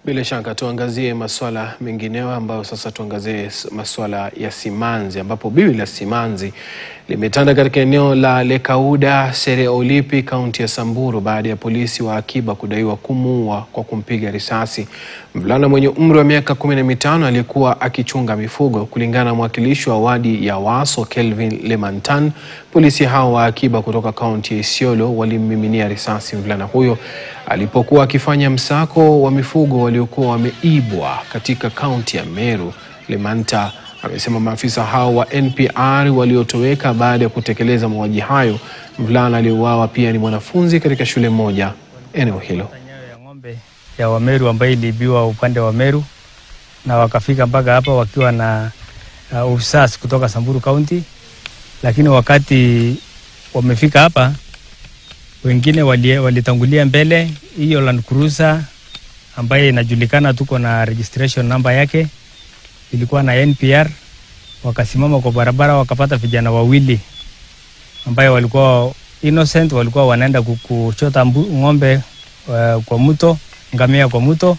Bila shaka tuangazie masuala mengineo ambayo sasa tuangazie masuala ya simanzi, ambapo biwi la simanzi limetanda katika eneo la Lekauda, Sereolipi, kaunti ya Samburu baada ya polisi wa akiba kudaiwa kumuua kwa kumpiga risasi mvulana mwenye umri wa miaka 15 aliyekuwa akichunga mifugo. Kulingana na mwakilishi wa wadi ya Waso, Kelvin Lemantan, polisi hao wa akiba kutoka kaunti ya Isiolo walimmiminia risasi mvulana huyo alipokuwa akifanya msako wa mifugo waliokuwa wameibwa katika kaunti ya Meru. Lemanta amesema maafisa hao wa NPR waliotoweka baada ya kutekeleza mauaji hayo. Mvulana aliyeuawa pia ni mwanafunzi katika shule moja eneo hilo. Ya ng'ombe ya Wameru ambayo iliibiwa upande wa Meru, na wakafika mpaka hapa wakiwa na officers kutoka Samburu County, lakini wakati wamefika hapa wengine walitangulia mbele. Hiyo Land Cruiser ambaye inajulikana, tuko na registration number yake, ilikuwa na NPR. Wakasimama kwa barabara, wakapata vijana wawili ambaye walikuwa innocent, walikuwa wanaenda kuchota ng'ombe kwa mto, ngamia kwa mto,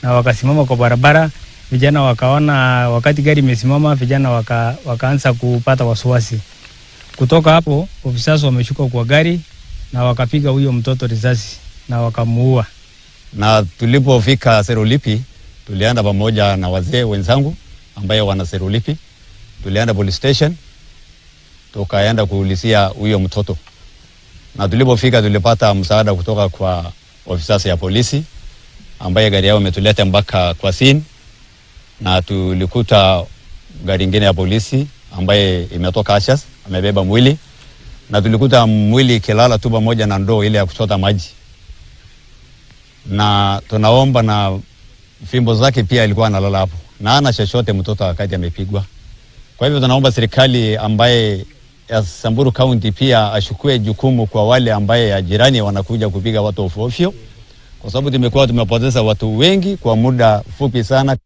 na wakasimama kwa barabara. Vijana wakaona wakati gari imesimama, vijana wakaanza kupata wasiwasi. Kutoka hapo officers wameshuka kwa gari na wakapiga huyo mtoto risasi na wakamuua. Na tulipofika Sereolipi, tulienda pamoja na wazee wenzangu ambaye wana Sereolipi. Tulienda police station, tukaenda kuulizia huyo mtoto. Na tulipofika tulipata msaada kutoka kwa officers ya polisi ambaye gari yao imetuleta mpaka kwa scene, na tulikuta gari nyingine ya polisi ambaye imetoka Ashas amebeba mwili, na tulikuta mwili kilala tu pamoja na ndoo ile ya kuchota maji. Na tunaomba, na fimbo zake pia ilikuwa analala hapo, na ana chochote mtoto wakati amepigwa. Kwa hivyo tunaomba serikali ambaye ya Samburu County pia ashukue jukumu kwa wale ambaye ya jirani wanakuja kupiga watu ovyo, kwa sababu tumepoteza watu wengi kwa muda fupi sana.